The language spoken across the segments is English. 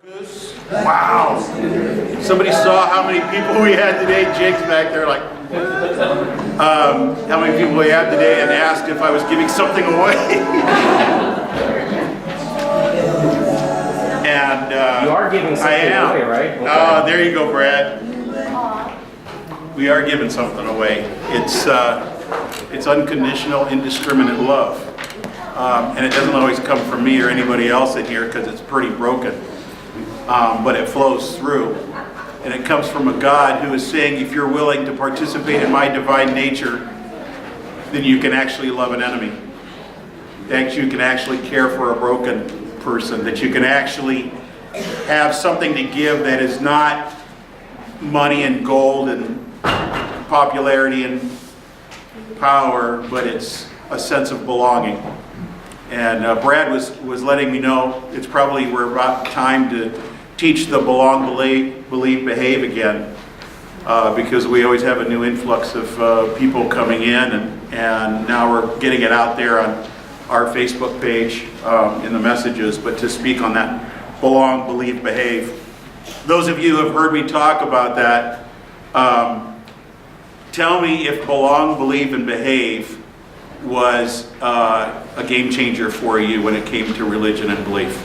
Wow. Somebody saw how many people we had today. Jake's back there like, how many people we had today, and asked if I was giving something away. And you are giving something away, right? Okay. There you go, Brad. We are giving something away. It's unconditional, indiscriminate love. And it doesn't always come from me or anybody else in here because it's pretty broken. But it flows through. And it comes from a God who is saying, if you're willing to participate in my divine nature, then you can actually love an enemy. That you can actually care for a broken person. That you can actually have something to give that is not money and gold and popularity and power, but it's a sense of belonging. And Brad was letting me know we're about time to teach the belong, believe, behave again, because we always have a new influx of people coming in, and now we're getting it out there on our Facebook page in the messages, but to speak on that belong, believe, behave. Those of you who have heard me talk about that, tell me if belong, believe, and behave was a game changer for you when it came to religion and belief.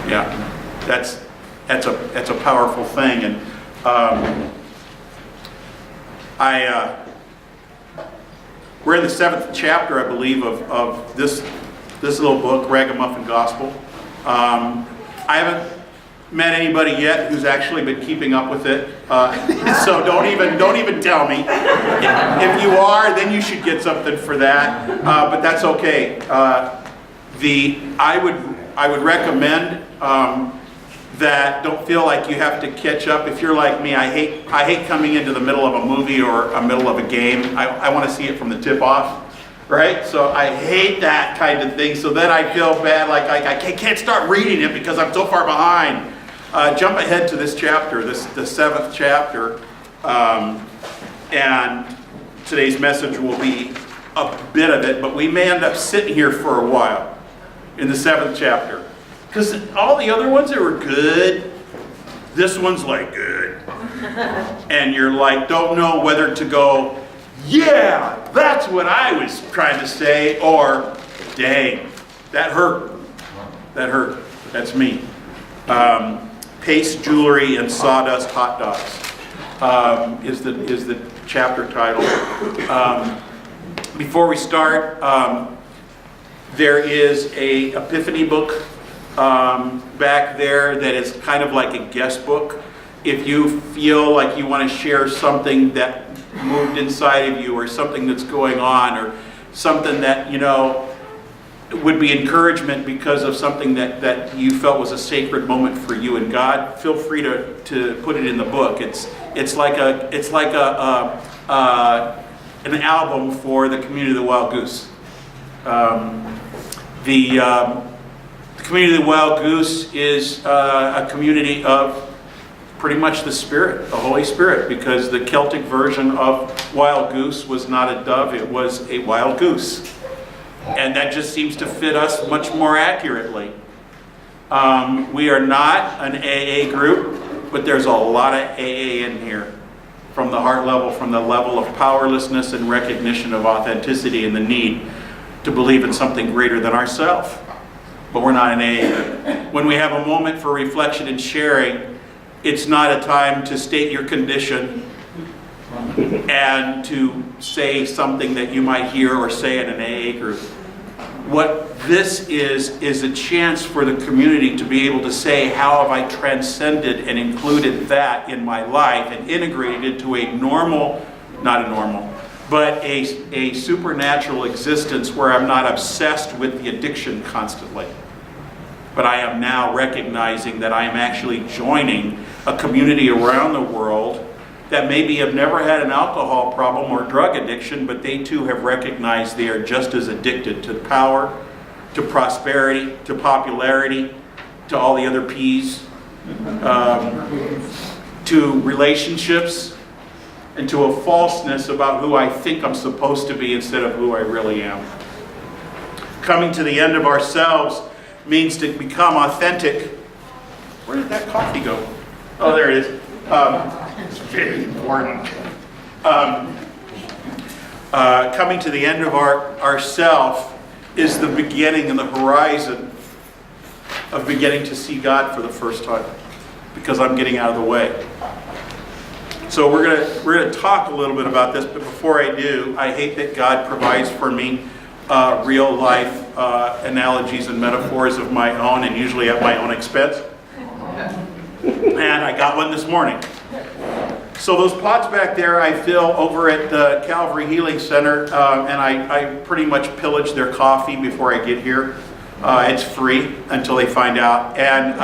Yeah, that's a powerful thing, and we're in the 7th chapter, I believe, of this little book, Ragamuffin Gospel. I haven't met anybody yet who's actually been keeping up with it, so don't even tell me. If you are, then you should get something for that, but that's okay. I would recommend that don't feel like you have to catch up. If you're like me, I hate coming into the middle of a movie or a middle of a game. I want to see it from the tip off. Right? So I hate that kind of thing. So then I feel bad, like I can't start reading it because I'm so far behind. Jump ahead to this chapter, the 7th chapter, and today's message will be a bit of it, but we may end up sitting here for a while in the 7th chapter. Because all the other ones that were good, this one's like good. And you're like, don't know whether to go, yeah, that's what I was trying to say, or dang, that hurt. That hurt. That's me. Paste, Jewelry, and Sawdust Hotdogs is the chapter title. Before we start, there is a Epiphany book back there that is kind of like a guest book. If you feel like you want to share something that moved inside of you, or something that's going on, or something that would be encouragement because of something that you felt was a sacred moment for you and God, feel free to put it in the book. It's like an album for the community of the Wild Goose. The community of the Wild Goose is a community of pretty much the Spirit, the Holy Spirit, because the Celtic version of Wild Goose was not a dove, it was a wild goose. And that just seems to fit us much more accurately. We are not an AA group, but there's a lot of AA in here. From the heart level, from the level of powerlessness and recognition of authenticity and the need to believe in something greater than ourselves. But we're not an AA group. When we have a moment for reflection and sharing, it's not a time to state your condition and to say something that you might hear or say in an AA group. What this is a chance for the community to be able to say, how have I transcended and included that in my life and integrated it to a normal, not a normal, but a supernatural existence where I'm not obsessed with the addiction constantly. But I am now recognizing that I am actually joining a community around the world that maybe have never had an alcohol problem or drug addiction, but they too have recognized they are just as addicted to power, to prosperity, to popularity, to all the other P's, to relationships, and to a falseness about who I think I'm supposed to be instead of who I really am. Coming to the end of ourselves means to become authentic Where did that coffee go? Oh, there it is. It's very important. Coming to the end of our self is the beginning and the horizon of beginning to see God for the first time, because I'm getting out of the way. So we're gonna talk a little bit about this, but before I do, I hate that God provides for me real life analogies and metaphors of my own, and usually at my own expense. And I got one this morning. So those pots back there I fill over at the Calvary Healing Center, and I pretty much pillage their coffee before I get here. It's free until they find out. And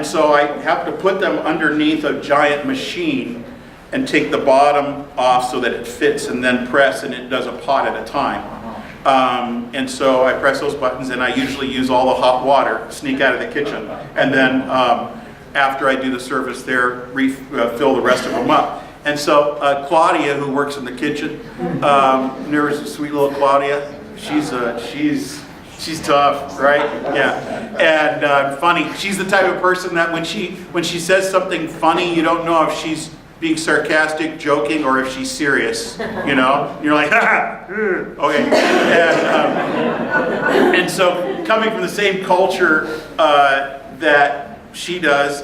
so I have to put them underneath a giant machine and take the bottom off so that it fits, and then press, and it does a pot at a time. And so I press those buttons, and I usually use all the hot water, sneak out of the kitchen, and then after I do the service there, fill the rest of them up. And so Claudia, who works in the kitchen, there's a sweet little Claudia. She's tough, right? Yeah, and funny. She's the type of person that when she says something funny, you don't know if she's being sarcastic, joking, or if she's serious. You know, you're like, okay. And so, coming from the same culture that she does,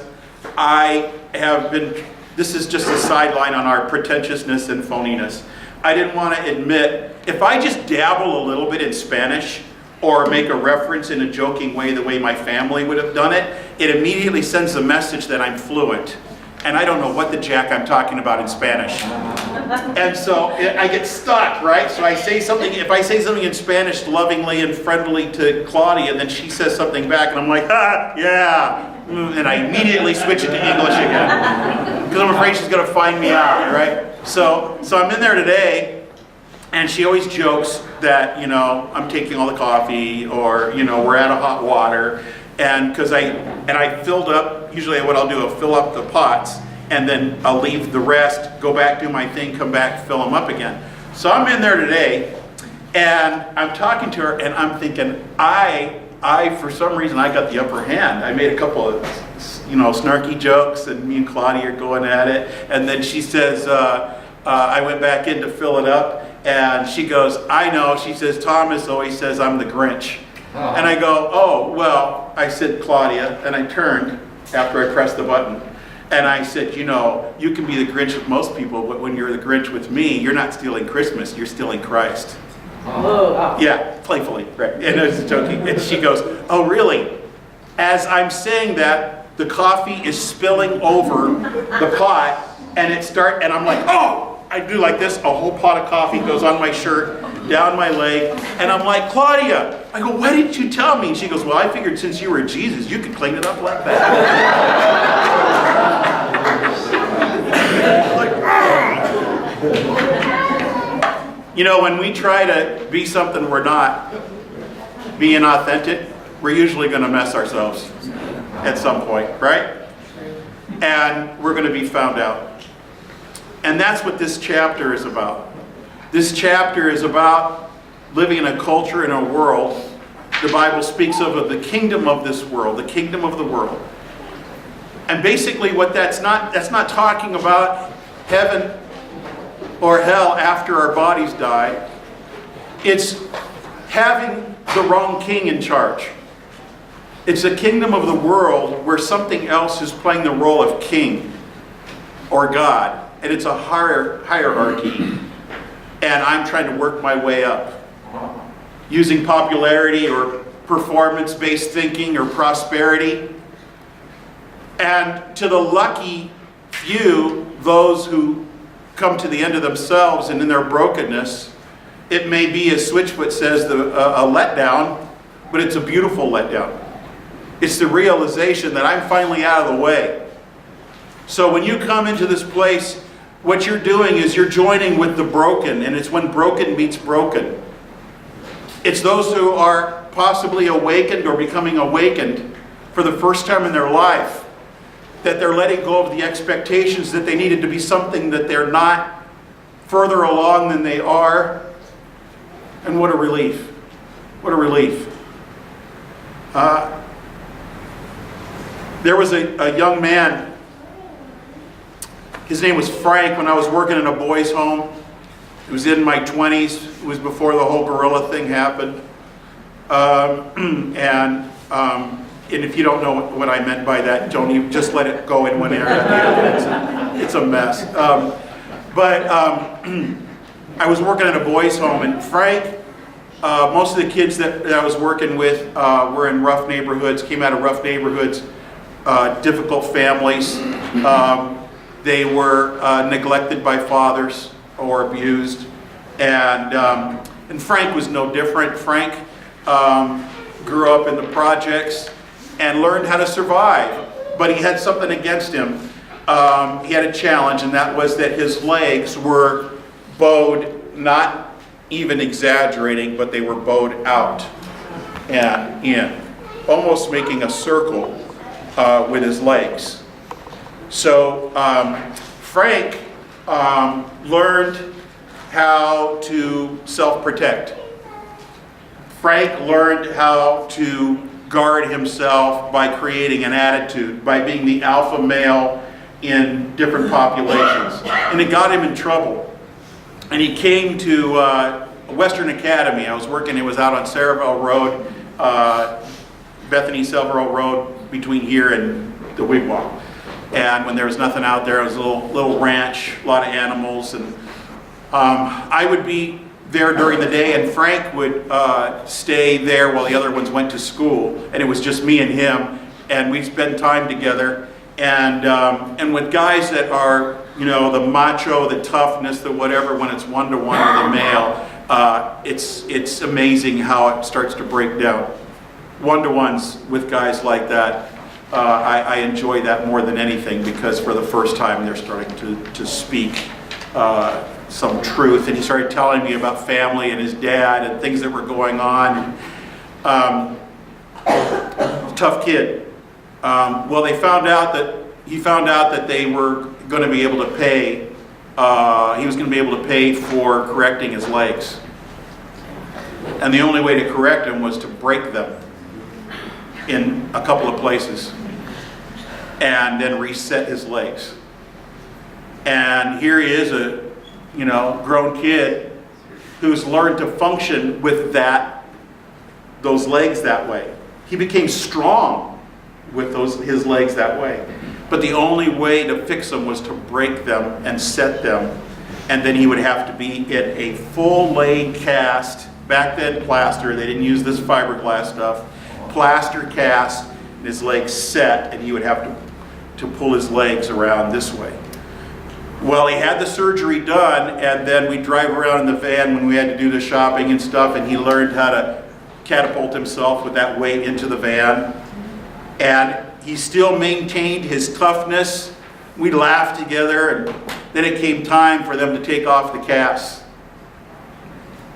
I have been. This is just a sideline on our pretentiousness and phoniness. I didn't want to admit, if I just dabble a little bit in Spanish or make a reference in a joking way the way my family would have done it, it immediately sends a message that I'm fluent. And I don't know what the jack I'm talking about in Spanish. And so I get stuck, right? So I say something, if I say something in Spanish lovingly and friendly to Claudia, then she says something back and I'm like, yeah. And I immediately switch it to English again. Because I'm afraid she's going to find me out, right? So I'm in there today, and she always jokes that, you know, I'm taking all the coffee, or, you know, we're out of hot water. And because I filled up, usually what I'll do, I'll fill up the pots, and then I'll leave the rest, go back, do my thing, come back, fill them up again. So I'm in there today, and I'm talking to her, and I'm thinking, I for some reason, I got the upper hand. I made a couple of, you know, snarky jokes, and me and Claudia are going at it. And then she says, I went back in to fill it up, and she goes, I know. She says, Thomas always says I'm the Grinch. Oh. And I go, oh, well, I said, Claudia, and I turned after I pressed the button. And I said, you know, you can be the Grinch with most people, but when you're the Grinch with me, you're not stealing Christmas, you're stealing Christ. Oh, wow. Yeah, playfully, right. And I was joking. And she goes, oh, really? As I'm saying that, the coffee is spilling over the pot, and and I'm like, oh! I do like this, a whole pot of coffee goes on my shirt, down my leg, and I'm like, Claudia, I go, why didn't you tell me? And she goes, well, I figured since you were Jesus, you could clean it up like that. Like, you know, when we try to be something we're not, being authentic, we're usually going to mess ourselves at some point, right? And we're going to be found out. And that's what this chapter is about. This chapter is about living in a culture, in a world. The Bible speaks of the kingdom of this world, the kingdom of the world. And basically what that's not talking about heaven or hell after our bodies die. It's having the wrong king in charge. It's a kingdom of the world where something else is playing the role of king or God. And it's a hierarchy, and I'm trying to work my way up using popularity or performance-based thinking or prosperity. And to the lucky few, those who come to the end of themselves and in their brokenness, it may be, as Switchfoot says, a letdown, but it's a beautiful letdown. It's the realization that I'm finally out of the way. So when you come into this place, what you're doing is you're joining with the broken, and it's when broken meets broken. It's those who are possibly awakened or becoming awakened for the first time in their life, that they're letting go of the expectations that they needed to be something that they're not, further along than they are. And what a relief. What a relief. There was a young man, his name was Frank, when I was working in a boys' home. It was in my 20s. It was before the whole gorilla thing happened. And if you don't know what I meant by that, don't even, just let it go in one area. It's a mess. I was working at a boys' home, and Frank, most of the kids that I was working with were in rough neighborhoods, came out of rough neighborhoods, difficult families. They were neglected by fathers or abused. And Frank was no different. Frank grew up in the projects and learned how to survive. But he had something against him. He had a challenge, and that was that his legs were bowed, not even exaggerating, but they were bowed out and in, almost making a circle with his legs. So Frank learned how to self-protect. Frank learned how to guard himself by creating an attitude, by being the alpha male in different populations. And it got him in trouble. And he came to Western Academy. I was working, it was out on Saraville Road, Bethany Saraville Road, between here and the Wigwam. And when there was nothing out there, it was a little ranch, a lot of animals. And I would be there during the day, and Frank would stay there while the other ones went to school. And it was just me and him, and we'd spend time together. And with guys that are, you know, the macho, the toughness, the whatever, when it's one-to-one with a male, it's amazing how it starts to break down. One-to-ones with guys like that, I enjoy that more than anything, because for the first time they're starting to speak some truth. And he started telling me about family and his dad and things that were going on. Tough kid. Well, he found out that they were going to be able to pay, he was going to be able to pay for correcting his legs. And the only way to correct them was to break them in a couple of places and then reset his legs. And here he is, a grown kid who's learned to function with those legs that way. He became strong with his legs that way. But the only way to fix them was to break them and set them. And then he would have to be in a full leg cast, back then plaster, they didn't use this fiberglass stuff, plaster cast, and his legs set, and he would have to pull his legs around this way. Well, he had the surgery done, and then we'd drive around in the van when we had to do the shopping and stuff, and he learned how to catapult himself with that weight into the van. And he still maintained his toughness. We'd laugh together, and then it came time for them to take off the casts.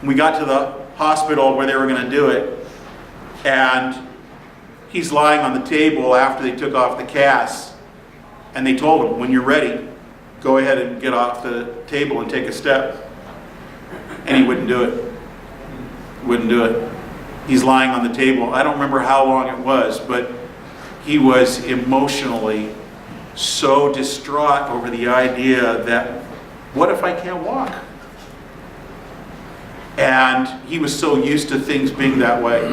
We got to the hospital where they were going to do it, and he's lying on the table after they took off the casts, and they told him, when you're ready, go ahead and get off the table and take a step. And he wouldn't do it. Wouldn't do it. He's lying on the table. I don't remember how long it was, but he was emotionally so distraught over the idea that, what if I can't walk? And he was so used to things being that way.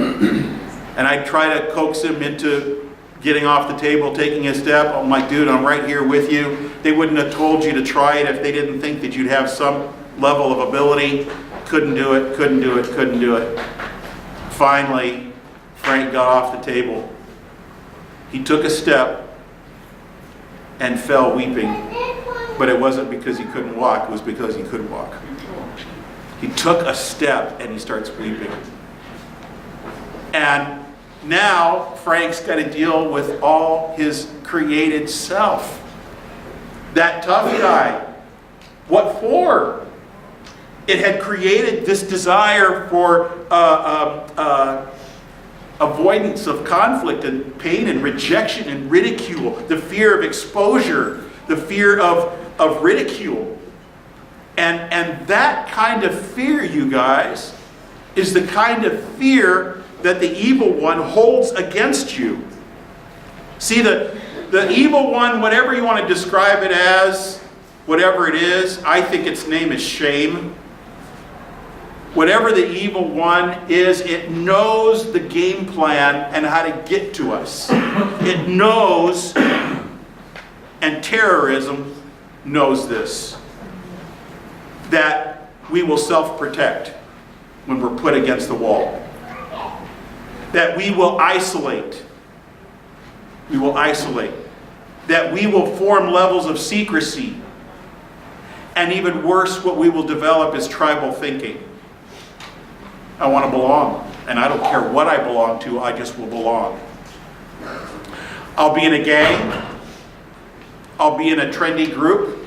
And I try to coax him into getting off the table, taking a step. I'm like, dude, I'm right here with you. They wouldn't have told you to try it if they didn't think that you'd have some level of ability. Couldn't do it, couldn't do it, couldn't do it. Finally, Frank got off the table. He took a step and fell weeping. But it wasn't because he couldn't walk, it was because he could walk. He took a step and he starts weeping. And now Frank's got to deal with all his created self. That tough guy. What for? It had created this desire for avoidance of conflict and pain and rejection and ridicule, the fear of exposure, the fear of ridicule. And that kind of fear, you guys, is the kind of fear that the evil one holds against you. See, the evil one, whatever you want to describe it as, whatever it is, I think its name is shame. Whatever the evil one is, it knows the game plan and how to get to us. It knows, and terrorism knows this, that we will self-protect when we're put against the wall. That we will isolate. We will isolate. That we will form levels of secrecy. And even worse, what we will develop is tribal thinking. I want to belong. And I don't care what I belong to, I just will belong. I'll be in a gang. I'll be in a trendy group.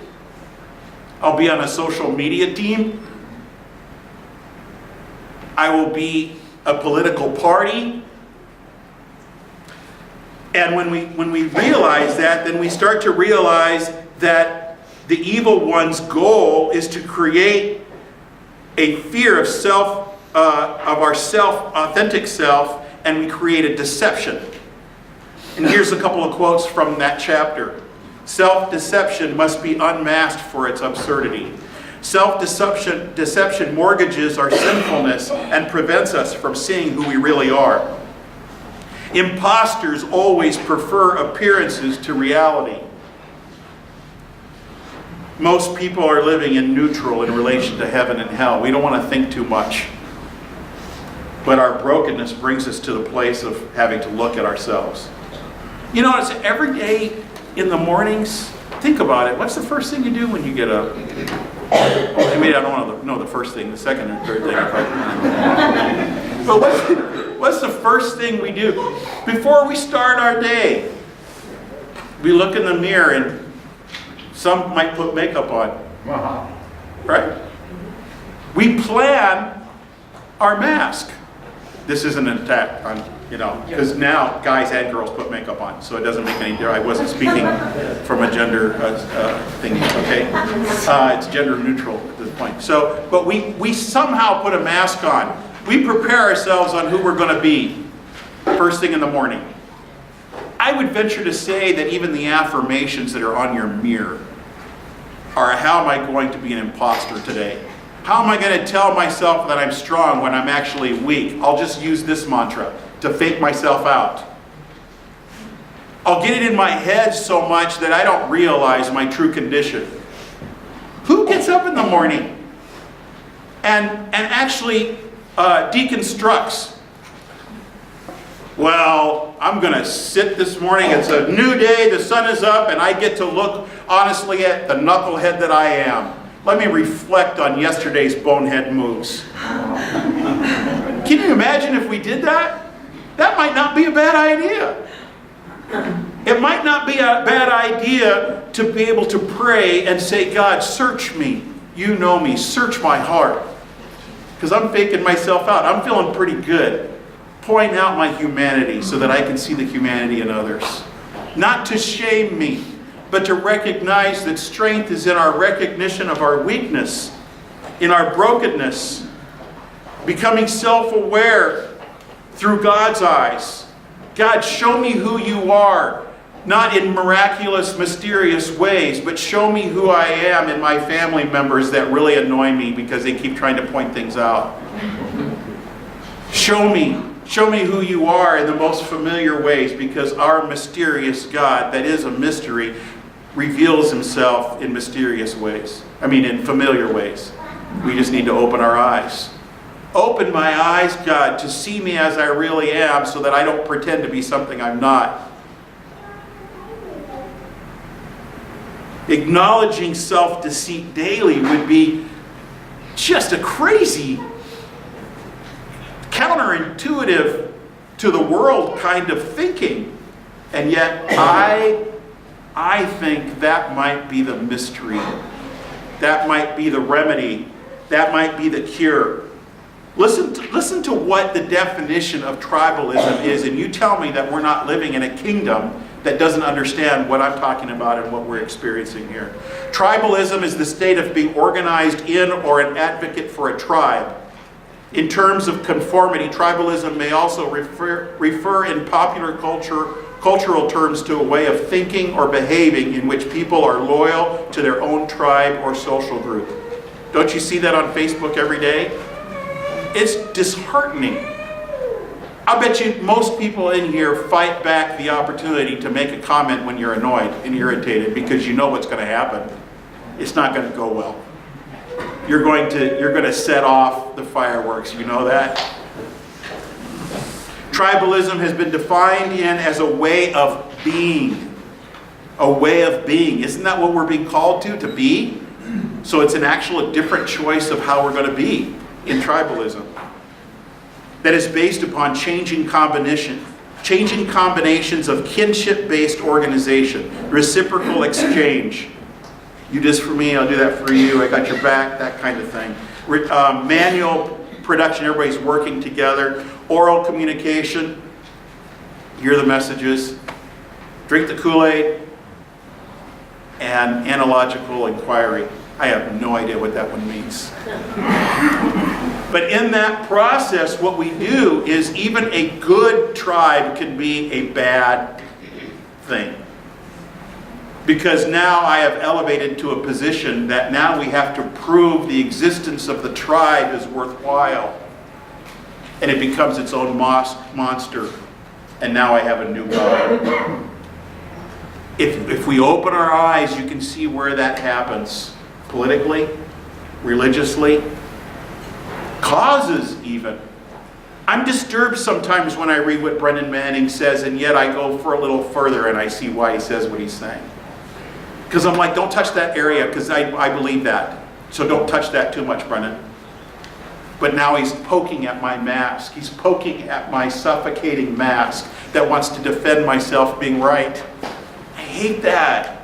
I'll be on a social media team. I will be a political party. And when we realize that, then we start to realize that the evil one's goal is to create a fear of our authentic self, and we create a deception. And here's a couple of quotes from that chapter. Self-deception must be unmasked for its absurdity. Self-deception mortgages our sinfulness and prevents us from seeing who we really are. Imposters always prefer appearances to reality. Most people are living in neutral in relation to heaven and hell. We don't want to think too much. But our brokenness brings us to the place of having to look at ourselves. You know, it's every day in the mornings, think about it. What's the first thing you do when you get up? Maybe I don't want to know the first thing, the second or third thing. But what's the first thing we do? Before we start our day, we look in the mirror, and some might put makeup on. Right? We plan our mask. This isn't an attack on, because now guys and girls put makeup on, so it doesn't make any difference. I wasn't speaking from a gender thing, okay? It's gender neutral at this point. So, but we somehow put a mask on. We prepare ourselves on who we're going to be first thing in the morning. I would venture to say that even the affirmations that are on your mirror are, how am I going to be an imposter today? How am I going to tell myself that I'm strong when I'm actually weak? I'll just use this mantra to fake myself out. I'll get it in my head so much that I don't realize my true condition. Who gets up in the morning and actually deconstructs? Well, I'm going to sit this morning. It's a new day. The sun is up, and I get to look honestly at the knucklehead that I am. Let me reflect on yesterday's bonehead moves. Can you imagine if we did that? That might not be a bad idea. It might not be a bad idea to be able to pray and say, God, search me. You know me. Search my heart. Because I'm faking myself out. I'm feeling pretty good. Point out my humanity so that I can see the humanity in others. Not to shame me, but to recognize that strength is in our recognition of our weakness, in our brokenness, becoming self-aware through God's eyes. God, show me who you are, not in miraculous, mysterious ways, but show me who I am in my family members that really annoy me because they keep trying to point things out. Show me who you are in the most familiar ways, because our mysterious God, that is a mystery, reveals himself in mysterious ways. In familiar ways. We just need to open our eyes. Open my eyes, God, to see me as I really am so that I don't pretend to be something I'm not. Acknowledging self-deceit daily would be just a crazy, counterintuitive to the world kind of thinking. And yet I think that might be the mystery. That might be the remedy. That might be the cure. Listen to what the definition of tribalism is, and you tell me that we're not living in a kingdom that doesn't understand what I'm talking about and what we're experiencing here. Tribalism is the state of being organized in or an advocate for a tribe. In terms of conformity, tribalism may also refer in popular cultural terms to a way of thinking or behaving in which people are loyal to their own tribe or social group. Don't you see that on Facebook every day? It's disheartening. I bet you most people in here fight back the opportunity to make a comment when you're annoyed and irritated because you know what's going to happen. It's not going to go well. You're going to set off the fireworks, you know that? Tribalism has been defined as a way of being. A way of being. Isn't that what we're being called to be? So it's an actual different choice of how we're going to be in tribalism. That is based upon changing combinations of kinship-based organization, reciprocal exchange. You just for me, I'll do that for you, I got your back, that kind of thing. Manual production, everybody's working together. Oral communication, hear the messages, drink the Kool-Aid, and analogical inquiry. I have no idea what that one means. But in that process, what we do is even a good tribe can be a bad thing. Because now I have elevated to a position that now we have to prove the existence of the tribe is worthwhile. And it becomes its own monster. And now I have a new God. If we open our eyes, you can see where that happens. Politically, religiously, causes even. I'm disturbed sometimes when I read what Brendan Manning says, and yet I go for a little further and I see why he says what he's saying. Because I'm like, don't touch that area, because I believe that. So don't touch that too much, Brendan. But now he's poking at my mask. He's poking at my suffocating mask that wants to defend myself being right. I hate that.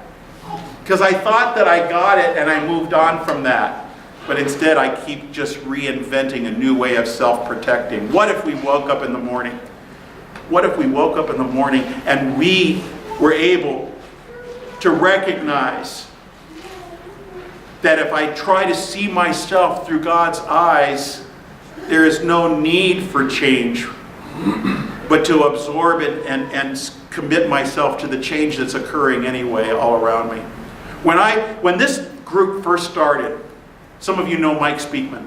Because I thought that I got it and I moved on from that. But instead I keep just reinventing a new way of self-protecting. What if we woke up in the morning? What if we woke up in the morning and we were able to recognize that if I try to see myself through God's eyes, there is no need for change, but to absorb it and commit myself to the change that's occurring anyway all around me. When this group first started, some of you know Mike Speakman.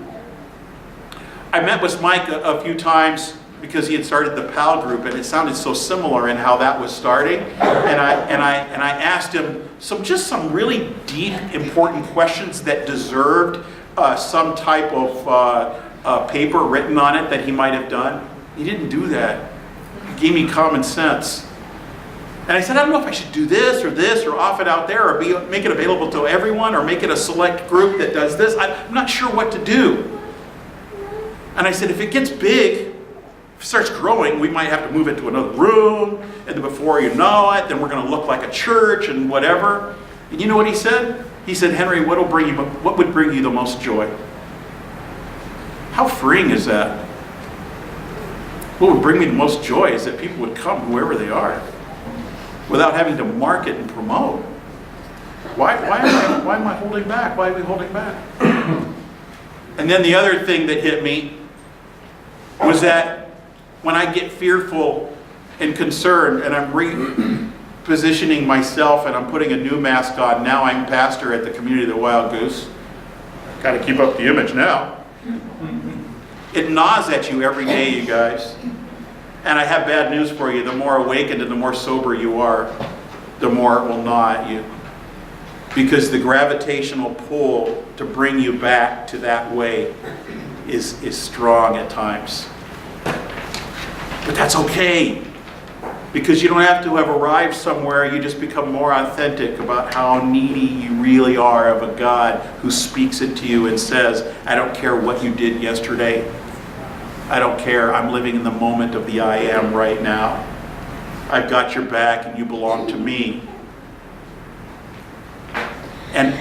I met with Mike a few times because he had started the PAL group, and it sounded so similar in how that was starting. And I asked him some really deep, important questions that deserved some type of paper written on it that he might have done. He didn't do that. He gave me common sense. And I said, I don't know if I should do this or off it out there, or make it available to everyone, or make it a select group that does this. I'm not sure what to do. And I said, if it gets big, if it starts growing, we might have to move into another room, and then before you know it, then we're going to look like a church and whatever. And you know what he said? He said, Henry, what would bring you the most joy? How freeing is that? What would bring me the most joy is that people would come, whoever they are, without having to market and promote. Why am I holding back? Why are we holding back? And then the other thing that hit me was that when I get fearful and concerned and I'm repositioning myself and I'm putting a new mask on, now I'm pastor at the community of the Wild Goose. Got to keep up the image now. It gnaws at you every day, you guys. And I have bad news for you. The more awakened and the more sober you are, the more it will gnaw at you. Because the gravitational pull to bring you back to that way is strong at times. But that's okay. Because you don't have to have arrived somewhere. You just become more authentic about how needy you really are of a God who speaks into you and says, I don't care what you did yesterday. I don't care. I'm living in the moment of the I am right now. I've got your back and you belong to me. And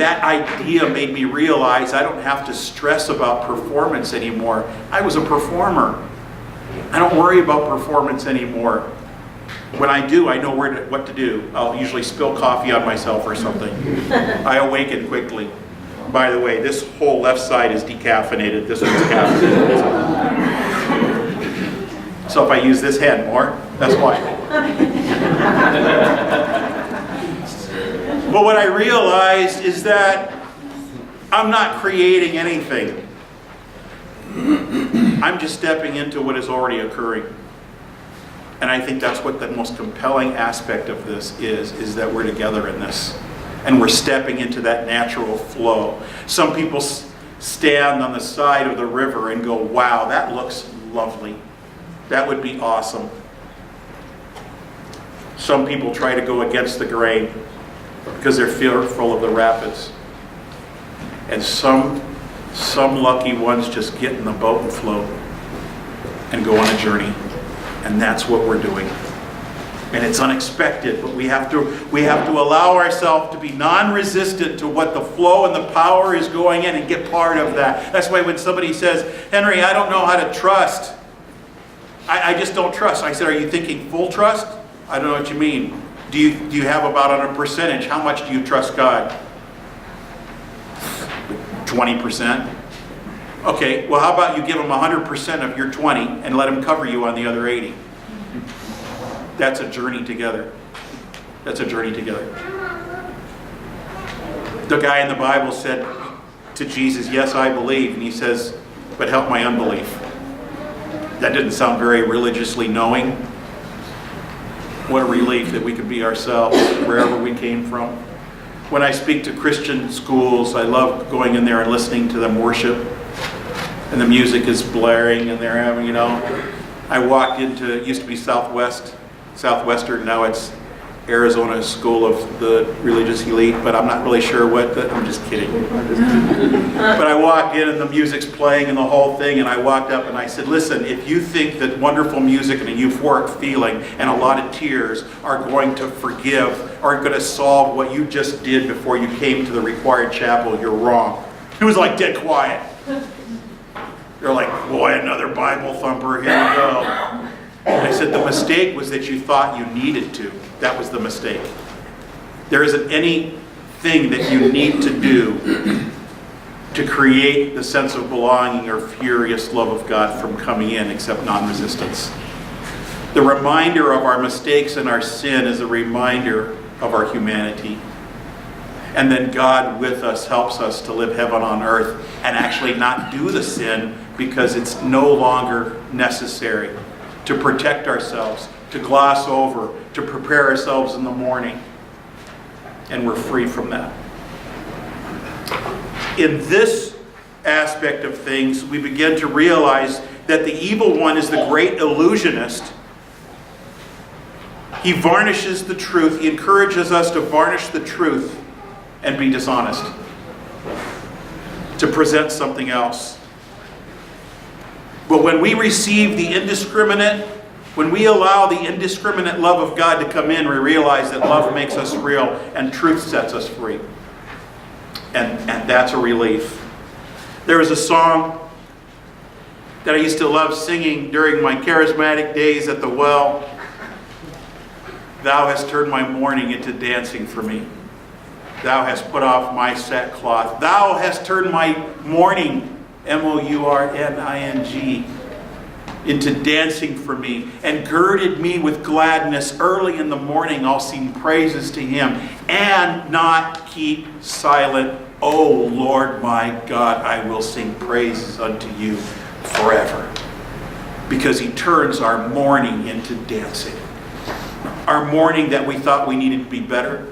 that idea made me realize I don't have to stress about performance anymore. I was a performer. I don't worry about performance anymore. When I do, I know what to do. I'll usually spill coffee on myself or something. I awaken quickly. By the way, this whole left side is decaffeinated. This one's caffeinated. So if I use this hand more, that's why. But what I realized is that I'm not creating anything. I'm just stepping into what is already occurring. And I think that's what the most compelling aspect of this is that we're together in this. And we're stepping into that natural flow. Some people stand on the side of the river and go, wow, that looks lovely. That would be awesome. Some people try to go against the grain because they're fearful of the rapids. And some lucky ones just get in the boat and float and go on a journey. And that's what we're doing. And it's unexpected, but we have to allow ourselves to be non-resistant to what the flow and the power is going in and get part of that. That's why when somebody says, Henry, I don't know how to trust. I just don't trust. I said, are you thinking full trust? I don't know what you mean. Do you have about on a percentage? How much do you trust God? 20%? Okay, well how about you give him 100% of your 20 and let him cover you on the other 80? That's a journey together. That's a journey together. The guy in the Bible said to Jesus, yes, I believe. And he says, but help my unbelief. That didn't sound very religiously knowing. What a relief that we could be ourselves wherever we came from. When I speak to Christian schools, I love going in there and listening to them worship. And the music is blaring and they're having, I walked into, it used to be Southwestern, now it's Arizona School of the Religious Elite, but I'm not really sure I'm just kidding. But I walked in and the music's playing and the whole thing, and I walked up and I said, listen, if you think that wonderful music and a euphoric feeling and a lot of tears are going to forgive, are going to solve what you just did before you came to the required chapel, you're wrong. It was like dead quiet. They're like, boy, another Bible thumper, here we go. And I said, the mistake was that you thought you needed to. That was the mistake. There isn't anything that you need to do to create the sense of belonging or furious love of God from coming in except non-resistance. The reminder of our mistakes and our sin is a reminder of our humanity. And then God with us helps us to live heaven on earth and actually not do the sin because it's no longer necessary to protect ourselves, to gloss over, to prepare ourselves in the morning. And we're free from that. In this aspect of things, we begin to realize that the evil one is the great illusionist. He varnishes the truth. He encourages us to varnish the truth and be dishonest, to present something else. But when we receive the indiscriminate, when we allow the indiscriminate love of God to come in, we realize that love makes us real and truth sets us free. And that's a relief. There was a song that I used to love singing during my charismatic days at the well. Thou hast turned my mourning into dancing for me. Thou hast put off my sackcloth. Thou hast turned my mourning, M-O-U-R-N-I-N-G, into dancing for me, and girded me with gladness. Early in the morning I'll sing praises to him and not keep silent. O Lord my God, I will sing praises unto you forever. Because he turns our mourning into dancing. Our mourning that we thought we needed to be better,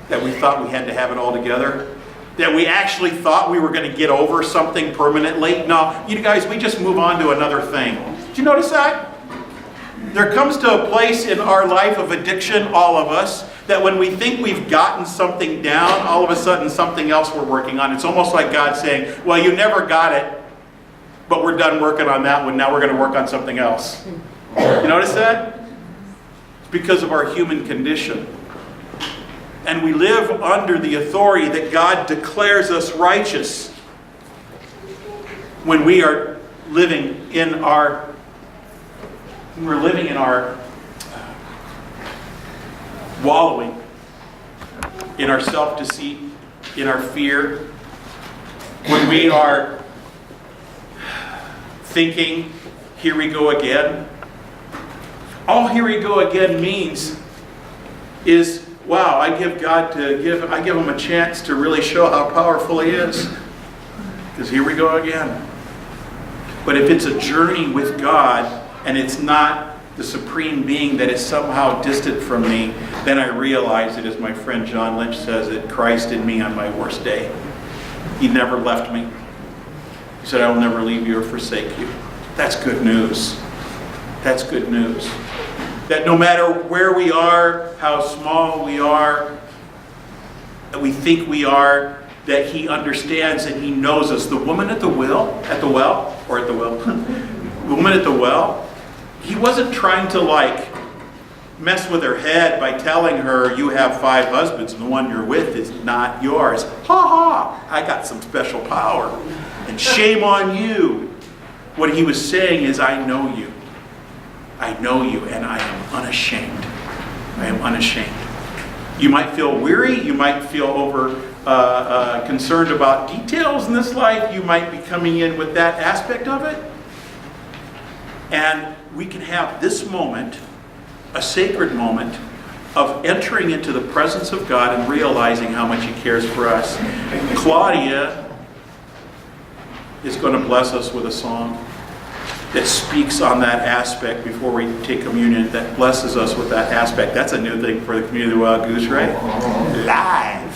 that we thought we had to have it all together, that we actually thought we were going to get over something permanently. No, you guys, we just move on to another thing. Did you notice that? There comes to a place in our life of addiction, all of us, that when we think we've gotten something down, all of a sudden something else we're working on. It's almost like God saying, well, you never got it, but we're done working on that one. Now we're going to work on something else. You notice that? It's because of our human condition. And we live under the authority that God declares us righteous when we are living in our wallowing in our self-deceit, in our fear, when we are thinking, here we go again, all here we go again means is, wow, I give him a chance to really show how powerful he is. Because here we go again. But if it's a journey with God and it's not the supreme being that is somehow distant from me, then I realize it, as my friend John Lynch says it, Christ in me on my worst day. He never left me. He said, I will never leave you or forsake you. That's good news. That's good news. That no matter where we are, how small we are, that we think we are, that he understands and he knows us. The woman the woman at the well, he wasn't trying to mess with her head by telling her you have 5 husbands and the one you're with is not yours. Ha ha, I got some special power. And shame on you. What he was saying is, I know you. I know you, and I am unashamed. I am unashamed. You might feel weary. You might feel concerned about details in this life. You might be coming in with that aspect of it. And we can have this moment, a sacred moment, of entering into the presence of God and realizing how much he cares for us. Claudia is going to bless us with a song that speaks on that aspect before we take communion, that blesses us with that aspect. That's a new thing for the community of the Wild Goose, right? Live.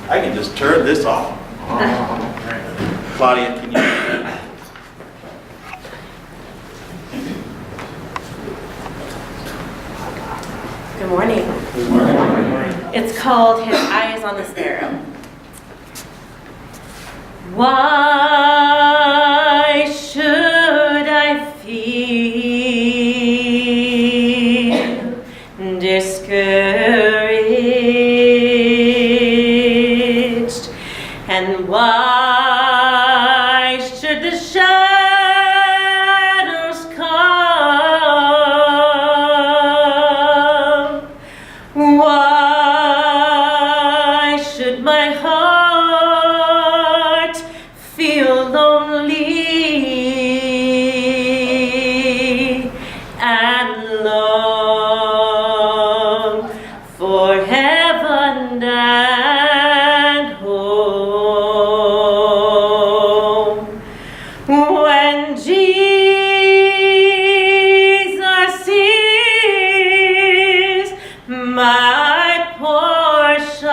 I can just turn this off. Claudia, can you? Good morning. Good morning. It's called His Eyes on the Sparrow. Why should I feel discouraged? And why should the shadows come? Why should my heart feel lonely and long for heaven and home? When Jesus is my portion,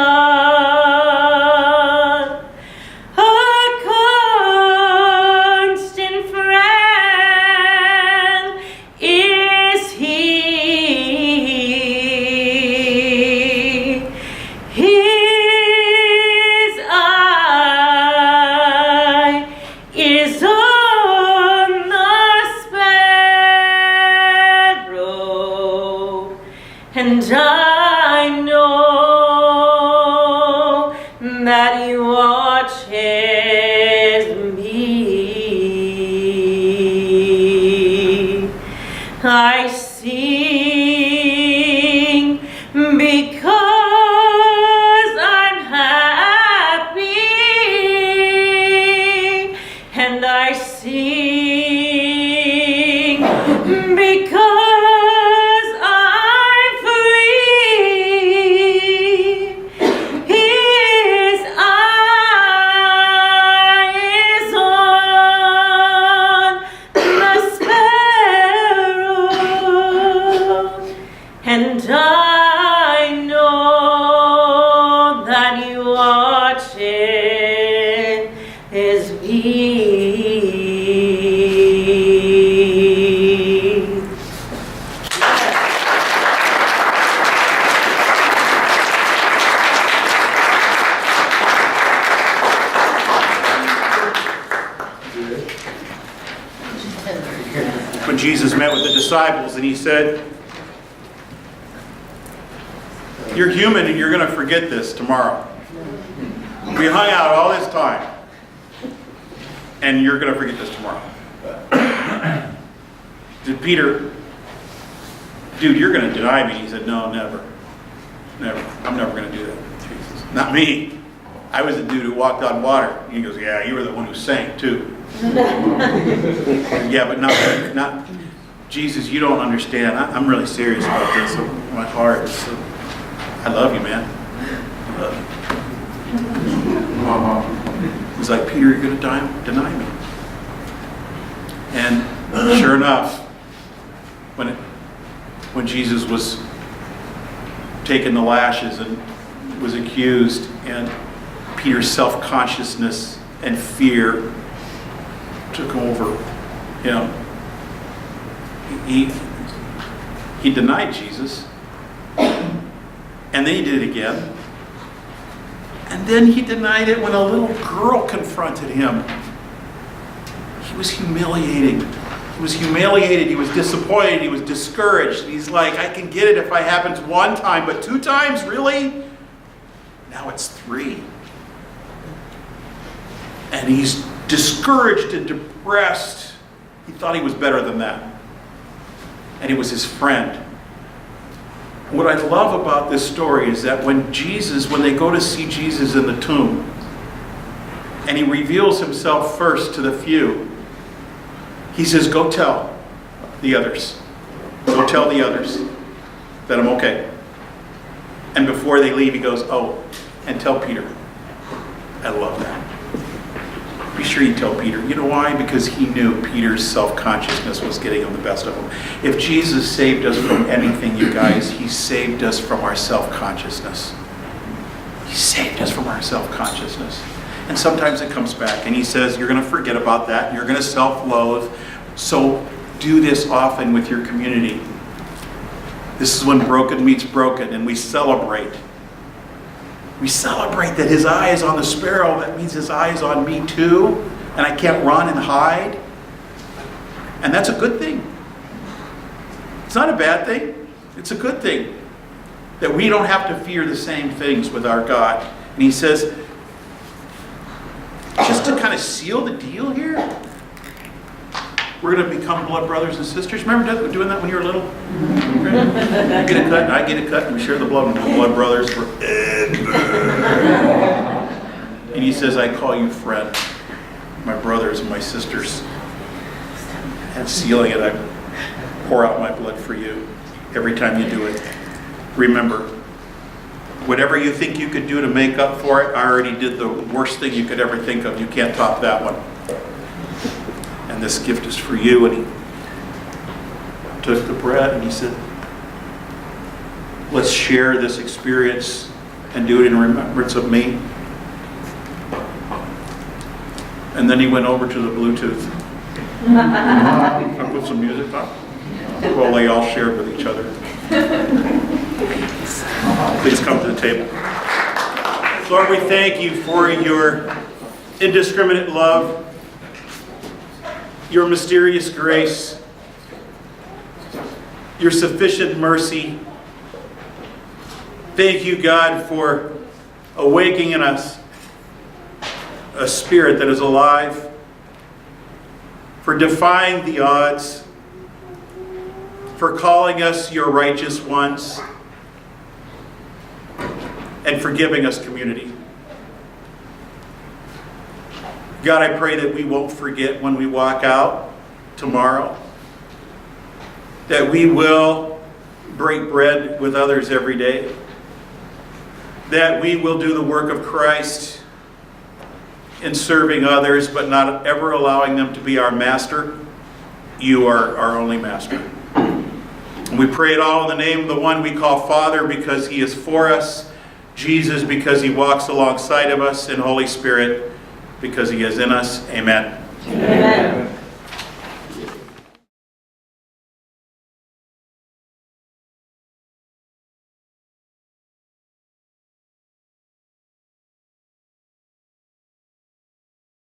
and I know that he watches me. I sing because I'm happy, and I sing because and I know that he watches me. When Jesus met with the disciples and he said, you're human and you're going to forget this tomorrow. We hung out all this time and you're going to forget this tomorrow. Did Peter, dude, you're going to deny me? He said, no, never. Never. I'm never going to do that. Jesus. Not me. I was the dude who walked on water. He goes, yeah, you were the one who sank too. Yeah, but not Jesus, you don't understand. I'm really serious about this. My heart is I love you, man. I love you. He's like, Peter, you're going to deny me. And sure enough, when Jesus was taking the lashes and was accused, and Peter's self-consciousness and fear took over him, he denied Jesus, and then he did it again, and then he denied it when a little girl confronted him. He was humiliated. He was humiliated, he was disappointed, he was discouraged. And he's like, I can get it if it happens one time, but 2 times, really? Now it's 3. And he's discouraged and depressed. He thought he was better than that. And it was his friend. What I love about this story is that when they go to see Jesus in the tomb, and he reveals himself first to the few, he says, go tell the others. Go tell the others that I'm okay. And before they leave, he goes, oh, and tell Peter. I love that. Be sure you tell Peter. You know why? Because he knew Peter's self-consciousness was getting him the best of him. If Jesus saved us from anything, you guys, he saved us from our self-consciousness. He saved us from our self-consciousness. And sometimes it comes back, and he says, you're going to forget about that, and you're going to self-loathe. So do this often with your community. This is when broken meets broken, and we celebrate. We celebrate that his eye is on the sparrow. That means his eye is on me too, and I can't run and hide. And that's a good thing. It's not a bad thing. It's a good thing that we don't have to fear the same things with our God. And he says, just to kind of seal the deal here, we're going to become blood brothers and sisters. Remember doing that when you were little? You get a cut and I get a cut and we share the blood and we're blood brothers forever. And he says, I call you friend, my brothers and my sisters. And sealing it, I pour out my blood for you every time you do it. Remember, whatever you think you could do to make up for it, I already did the worst thing you could ever think of. You can't top that one. And this gift is for you. And he took the bread and he said, let's share this experience and do it in remembrance of me. And then he went over to the Bluetooth. I put some music on. Well, they all shared with each other. Please come to the table. Lord, we thank you for your indiscriminate love, your mysterious grace, your sufficient mercy. Thank you, God, for awakening in us a spirit that is alive, for defying the odds, for calling us your righteous ones, and for giving us community. God, I pray that we won't forget when we walk out tomorrow, that we will break bread with others every day, that we will do the work of Christ in serving others, but not ever allowing them to be our master. You are our only master. And we pray it all in the name of the one we call Father, because he is for us, Jesus, because he walks alongside of us, and Holy Spirit, because he is in us. Amen. Amen.